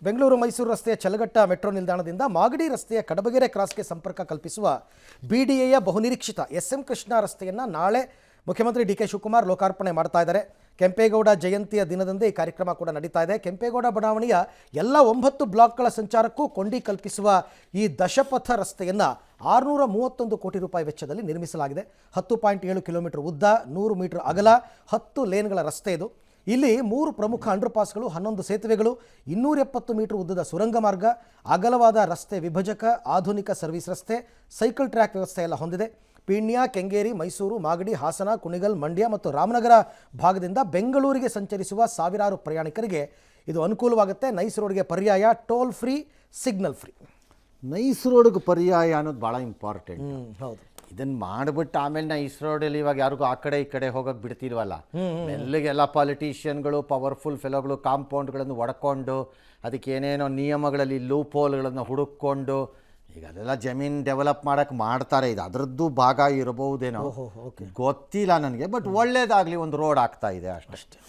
ಬೆಂಗಳೂರು ಮೈಸೂರು ರಸ್ತೆಯ ಚಲಗಟ್ಟ ಮೆಟ್ರೋ ನಿಲ್ದಾಣದಿಂದ ಮಾಗಡಿ ರಸ್ತೆಯ ಕಡಬಗೆರೆ ಕ್ರಾಸ್ಗೆ ಸಂಪರ್ಕ ಕಲ್ಪಿಸುವ ಬಿಡಿಎಯ ಬಹುನಿರೀಕ್ಷಿತ ಎಸ್ಎಂ ಕೃಷ್ಣ ರಸ್ತೆಯನ್ನು ನಾಳೆ ಮುಖ್ಯಮಂತ್ರಿ ಡಿ ಕೆ ಶಿವಕುಮಾರ್ ಲೋಕಾರ್ಪಣೆ ಮಾಡ್ತಾ ಇದ್ದಾರೆ. ಕೆಂಪೇಗೌಡ ಜಯಂತಿಯ ದಿನದಂದೇ ಈ ಕಾರ್ಯಕ್ರಮ ಕೂಡ ನಡೀತಾ ಇದೆ. ಕೆಂಪೇಗೌಡ ಬಡಾವಣೆಯ ಎಲ್ಲ 9 ಬ್ಲಾಕ್ಗಳ ಸಂಚಾರಕ್ಕೂ ಕೊಂಡಿ ಕಲ್ಪಿಸುವ ಈ ದಶಪಥ ರಸ್ತೆಯನ್ನು 631 ಕೋಟಿ ರೂಪಾಯಿ ವೆಚ್ಚದಲ್ಲಿ ನಿರ್ಮಿಸಲಾಗಿದೆ. 10.7 ಕಿಲೋಮೀಟರ್ ಉದ್ದ, 100 ಮೀಟರ್ ಅಗಲ, 10 ಲೇನ್ಗಳ ರಸ್ತೆ ಇದು. ಇಲ್ಲಿ 3 ಪ್ರಮುಖ ಅಂಡರ್ಪಾಸ್ಗಳು, 11 ಸೇತುವೆಗಳು, 270 ಮೀಟರ್ ಉದ್ದದ ಸುರಂಗ ಮಾರ್ಗ, ಅಗಲವಾದ ರಸ್ತೆ ವಿಭಜಕ, ಆಧುನಿಕ ಸರ್ವಿಸ್ ರಸ್ತೆ, ಸೈಕಲ್ ಟ್ರ್ಯಾಕ್ ವ್ಯವಸ್ಥೆ ಎಲ್ಲ ಹೊಂದಿದೆ. ಪೀಣ್ಯ, ಕೆಂಗೇರಿ, ಮೈಸೂರು, ಮಾಗಡಿ, ಹಾಸನ, ಕುಣಿಗಲ್, ಮಂಡ್ಯ ಮತ್ತು ರಾಮನಗರ ಭಾಗದಿಂದ ಬೆಂಗಳೂರಿಗೆ ಸಂಚರಿಸುವ ಸಾವಿರಾರು ಪ್ರಯಾಣಿಕರಿಗೆ ಇದು ಅನುಕೂಲವಾಗುತ್ತೆ. ನೈಸ್ ರೋಡ್ಗೆ ಪರ್ಯಾಯ toll free, signal free. NICE ರೋಡ್ಗೆ ಪರ್ಯಾಯ ಅನ್ನೋದು ಭಾಳ ಇಂಪಾರ್ಟೆಂಟ್. ಹೌದು, ಇದನ್ನು ಮಾಡಿಬಿಟ್ಟು ಆಮೇಲೆ ನೈಸ್ ರೋಡಲ್ಲಿ ಇವಾಗ ಯಾರಿಗೂ ಆ ಕಡೆ ಈ ಕಡೆ ಹೋಗೋಕೆ ಬಿಡ್ತಿಲ್ವಲ್ಲ. ಮೆಲ್ಲಿಗೆಲ್ಲ ಪಾಲಿಟಿಷಿಯನ್ಗಳು, ಪವರ್ಫುಲ್ ಫೆಲೋಗಳು ಕಾಂಪೌಂಡ್ಗಳನ್ನು ಒಡ್ಕೊಂಡು ಅದಕ್ಕೆ ಏನೇನೋ ನಿಯಮಗಳಲ್ಲಿ ಲೂಪ್ ಹೋಲ್ಗಳನ್ನು ಹುಡುಕೊಂಡು ಈಗ ಅದೆಲ್ಲ ಜಮೀನು ಡೆವಲಪ್ ಮಾಡೋಕ್ಕೆ ಮಾಡ್ತಾರೆ. ಇದು ಅದರದ್ದು ಭಾಗ ಇರಬಹುದೇನೋ, ಗೊತ್ತಿಲ್ಲ ನನಗೆ. ಬಟ್ ಒಳ್ಳೇದಾಗಲಿ, ಒಂದು ರೋಡ್ ಆಗ್ತಾ ಇದೆ ಅಷ್ಟೇ.